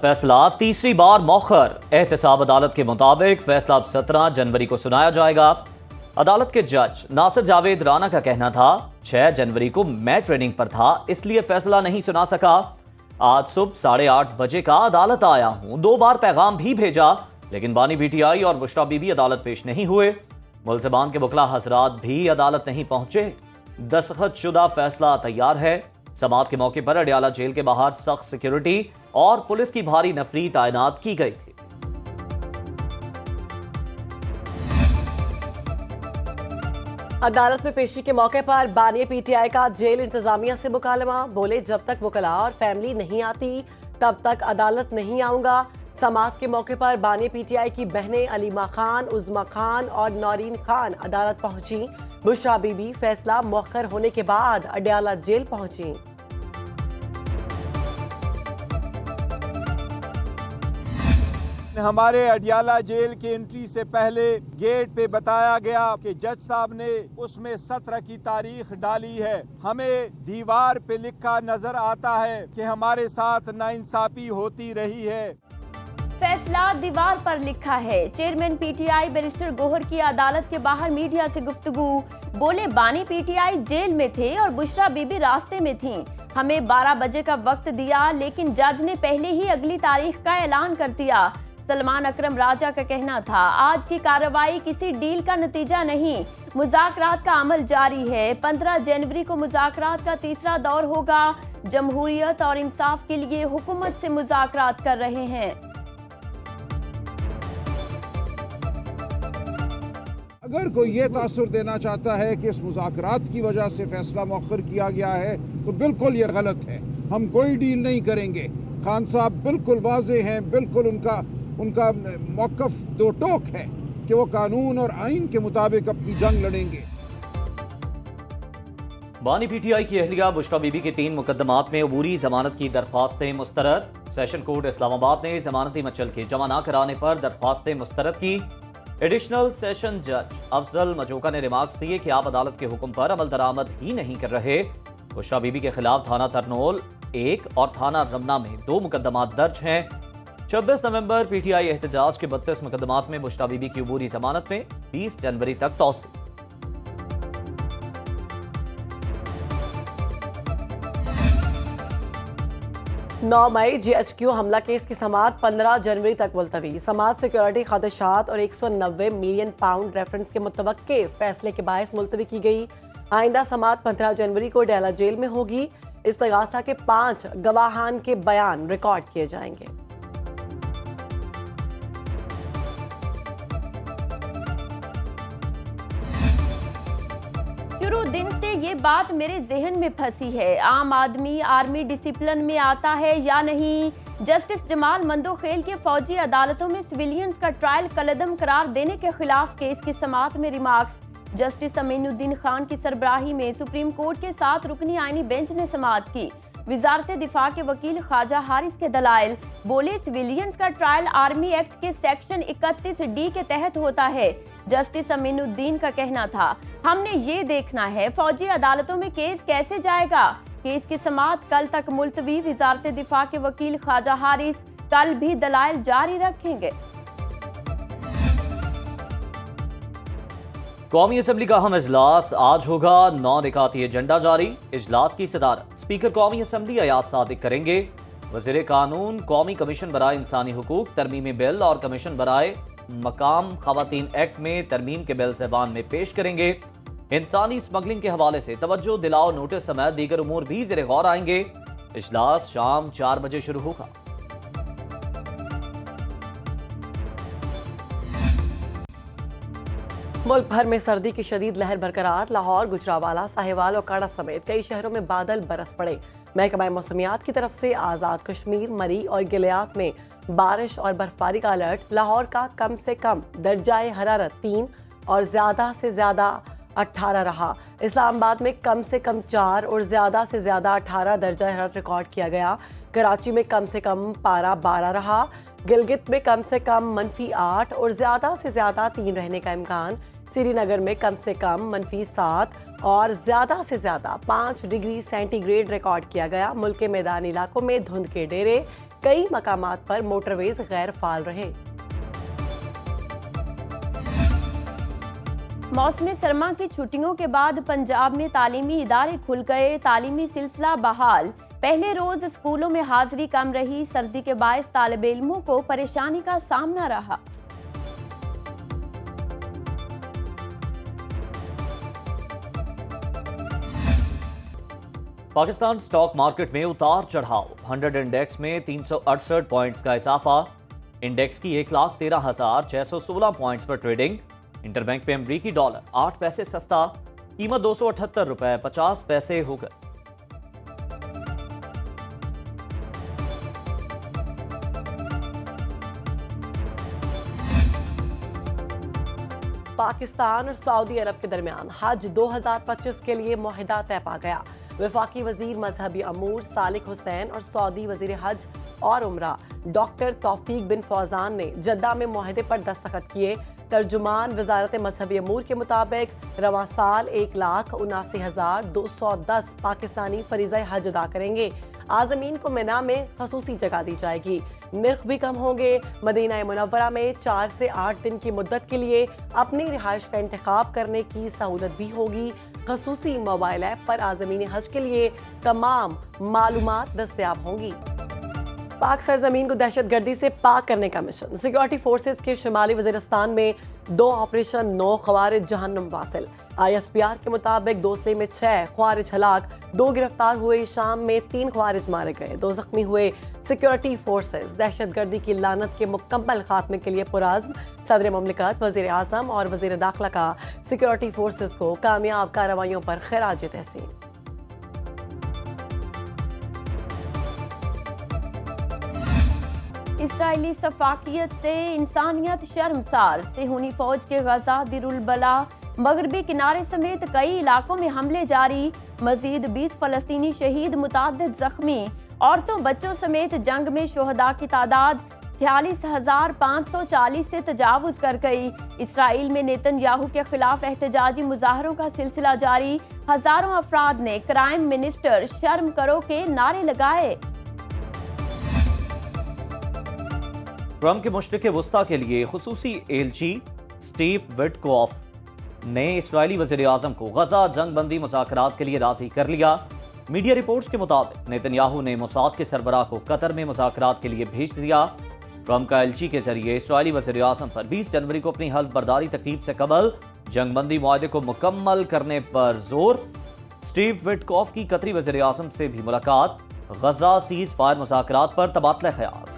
फैसला तीसरी बार मौखर। एहतसाब अदालत के मुताबिक फैसला अब 17 जनवरी को सुनाया जाएगा। अदालत के जज नासिर जावेद राना का कहना था 6 जनवरी को मैं ट्रेनिंग पर था, इसलिए फैसला नहीं सुना सका। आज सुबह 8:30 बजे का अदालत आया हूं, 2 बार पैगाम भी भेजा, लेकिन बानी पीटीआई और बुशरा बीबी अदालत पेश नहीं हुए। मुल्ज़िमान के वकला हजरात भी अदालत नहीं पहुंचे। दस्तखत शुदा फैसला तैयार है। समात के मौके पर अडयाला जेल के बाहर सख्त सिक्योरिटी और पुलिस की भारी नफरी तैनात की गई थी। अदालत में पेशी के मौके पर बानी पीटीआई का जेल इंतजामिया से मुकालमा। बोले, जब तक वकला और फैमिली नहीं आती तब तक अदालत नहीं आऊंगा। समात के मौके पर बानी पीटीआई की बहनें अलीमा खान, उज़मा खान और नौरीन खान अदालत पहुंची। बुशरा बीबी फैसला मौखर होने के बाद अडयाला जेल पहुंची। हमारे अडयाला जेल की एंट्री से पहले गेट पे बताया गया कि जज साहब ने उसमें 17 की तारीख डाली है। हमें दीवार पे लिखा नजर आता है कि हमारे साथ नाइंसाफी होती रही है। फैसला दीवार पर लिखा है। चेयरमैन पीटीआई बैरिस्टर गोहर की अदालत के बाहर मीडिया से गुफ्तगू। बोले, बानी पीटीआई जेल में थे और बुशरा बीबी रास्ते में थीं। हमें 12 बजे का वक्त दिया, लेकिन जज ने पहले ही अगली तारीख का ऐलान कर दिया। सलमान अकरम राजा का कहना था, आज की कार्रवाई किसी डील का नतीजा नहीं, मुज़ाकरात का अमल जारी है। 15 जनवरी को मुज़ाकरात का तीसरा दौर होगा। जमहूरियत और इंसाफ के लिए हुकूमत से मुज़ाकरात कर रहे हैं। अगर कोई ये तासुर देना चाहता है कि इस मुज़ाकरात की वजह से फैसला मौखर किया गया है तो बिल्कुल ये गलत है। हम कोई डील नहीं करेंगे। खान साहब बिल्कुल वाज़े हैं, बिल्कुल उनका मौक़िफ़ दो टोक है कि वो कानून और आइन के मुताबिक अपनी जंग लड़ेंगे। बानी पीटीआई की अहलिया बुशरा बीबी के 3 मुकदमात में अबूरी जमानत की दरख्वास्तें मुस्तरद। सेशन कोर्ट इस्लामाबाद ने जमानती मचल के जमा न कराने पर दरख्वास्तें मुस्तरद की। एडिशनल सेशन जज अफजल मजोका ने रिमार्क्स दिए कि आप अदालत के हुक्म पर अमल दरामद ही नहीं कर रहे। बुशरा बीबी के खिलाफ थाना तरनोल 1 और थाना रमना में 2 मुकदमात दर्ज हैं। 26 नवंबर पीटीआई एहतजाज के 32 मुकदमात में बुशरा बीबी की अबूरी जमानत में 20 जनवरी तक तौसील। 9 मई जीएचक्यू हमला केस की समात 15 जनवरी तक मुलतवी। समात सिक्योरिटी खदशात और 190 मिलियन पाउंड रेफरेंस के मुतवक्के फैसले के बायस मुलतवी की गई। आइंदा समात 15 जनवरी को अडयाला जेल में होगी। इस्तगासा के 5 गवाहान के बयान रिकॉर्ड किए जाएंगे। शुरू दिन से ये बात मेरे जहन में फंसी है, आम आदमी आर्मी डिसिप्लिन में आता है या नहीं। जस्टिस जमाल मंदोखेल के फौजी अदालतों में सिविलियंस का ट्रायल कलदम करार देने के खिलाफ केस की समात में रिमार्क्स। जस्टिस अमीनुद्दीन खान की सरबराही में सुप्रीम कोर्ट के 7 रुकनी आईनी बेंच ने समात की। वजारत दिफा के वकील ख्वाजा हारिस के दलाइल। बोले, सिविलियंस का ट्रायल आर्मी एक्ट के सेक्शन 31D के तहत होता है। जस्टिस अमीनुद्दीन का कहना था, हमने ये देखना है फौजी अदालतों में केस कैसे जाएगा। केस की समात कल तक मुलतवी। वजारत दिफा के वकील ख्वाजा हारिस कल भी दलाइल जारी रखेंगे। कौमी असम्बली का अहम इजलास आज होगा। 9 निकाती एजेंडा जारी। इजलास की सदारत स्पीकर कौमी असम्बली अयाज सादिक करेंगे। वज़ीर कानून कौमी कमीशन बराए इंसानी हुकूक तरमीमी बिल और कमीशन बराए मकाम खवातीन एक्ट में तरमीम के बिल ज़बान में पेश करेंगे। इंसानी स्मगलिंग के हवाले से तवज्जो दिलाओ नोटिस समेत दीगर उमूर भी ज़ेरे गौर आएंगे। इजलास शाम 4 बजे शुरू होगा। मुल्क भर में सर्दी की शदीद लहर बरकरार। लाहौर, गुजरावाला, साहिवाल और काड़ा समेत कई शहरों में बादल बरस पड़े। महकमा मौसमियात की तरफ से आज़ाद कश्मीर, मरी और गिलियात में बारिश और बर्फबारी का अलर्ट। लाहौर का कम से कम दर्जाए हरारत 3 और ज़्यादा से ज़्यादा 18 रहा। इस्लामाबाद में कम से कम 4 और ज़्यादा से ज़्यादा 18 दर्जा हरारत रिकॉर्ड किया गया। कराची में कम से कम पारा 12 रहा। गिलगित में कम से कम -8 और ज़्यादा से ज़्यादा 3 रहने का इम्कान। श्रीनगर में कम से कम -7 और ज्यादा से ज्यादा 5 डिग्री सेंटीग्रेड रिकॉर्ड किया गया। मुल्क के मैदानी इलाकों में धुंध के डेरे, कई मकामात पर मोटरवेज गैर फाल रहे। मौसम सरमा की छुट्टियों के बाद पंजाब में तालीमी इदारे खुल गए, तालीमी सिलसिला बहाल। पहले रोज स्कूलों में हाजिरी कम रही, सर्दी के बायस तालिब इल्मों को परेशानी का सामना रहा। पाकिस्तान स्टॉक मार्केट में उतार चढ़ाव, 100 इंडेक्स में 368 पॉइंट्स का इजाफा। इंडेक्स की 1,13,616 पॉइंट्स पर ट्रेडिंग। इंटरबैंक पे अमरीकी डॉलर 8 पैसे सस्ता, कीमत 278 रुपए 50 पैसे हो गए। पाकिस्तान और सऊदी अरब के दरमियान हज 2025 के लिए मुआहिदा तय पा गया। वफाकी वजीर मजहबी अमूर सालिक हुसैन और सऊदी वजीर हज और उमरा डॉक्टर तौफीक बिन फौजान ने जद्दा में मुआहिदे पर दस्तखत किए। तर्जुमान वजारत मजहबी अमूर के मुताबिक रवां साल 1,79,210 पाकिस्तानी फरीज़ा हज अदा करेंगे। आज़मीन को मिना में खसूसी जगह दी जाएगी। निर्ख भी कम होंगे। मदीना मुनव्वरा में 4 से 8 दिन की मुद्दत के लिए अपनी रिहाइश का इंतखाब करने की सहूलत भी होगी। खसूसी मोबाइल ऐप पर आज़मीन हज के लिए तमाम मालूमात दस्तयाब होंगी। पाक सरजमीन को दहशतगर्दी से पाक करने का मिशन। सिक्योरिटी फोर्सेस के शुमाली वज़ीरिस्तान में 2 ऑपरेशन 9 ख़वारिज जहन्नम वासिल। ISPR के मुताबिक दोसले में 6 ख़वारिज हलाक, 2 गिरफ्तार हुए। शाम में 3 ख़वारिज मारे गए, 2 जख्मी हुए। सिक्योरिटी फोर्सेस दहशतगर्दी की लानत के मुकम्मल खात्मे के लिए पुरअज़्म। सदर मुमलिकत, वज़ीर आज़म और वज़ीर दाखिला का सिक्योरिटी फोर्सेस को कामयाब कार्रवाइयों पर खिराज तहसीन। इसराइली सफाकियत से इंसानियत शर्मसार। सेहूनी फौज के गजा दिरुल बला मगरबी किनारे समेत कई इलाकों में हमले जारी। मजीद 20 फलस्तीनी शहीद, मुताद्दिद जख्मी। औरतों बच्चों समेत जंग में शोहदा की तादाद 46,540 से तजावुज कर गई। इसराइल में नेतन्याहू के खिलाफ एहतजाजी मुजाहरों का सिलसिला जारी। हजारों अफराद ने क्राइम मिनिस्टर शर्म करो के नारे लगाए। ट्रंप के मुशरिक वुस्ता के लिए खुसूसी एलची स्टीव विटकॉफ ने इस्राएली वज़ीर आज़म को गजा जंग बंदी मुज़ाकरात के लिए राजी कर लिया। मीडिया रिपोर्ट्स के मुताबिक नेतन्याहू ने मोसाद के सरबराह को कतर में मुज़ाकरात के लिए भेज दिया। ट्रंप का एलची के जरिए इस्राएली वज़ीर आज़म पर 20 जनवरी को अपनी हल्फ बर्दारी तकरीब से कबल जंग बंदी मुआहदे को मुकम्मल करने पर जोर। स्टीव विटकॉफ की कतरी वज़ीर आज़म से भी मुलाकात। गजा सीज फायर मुज़ाकरात पर तबादला ख्याल।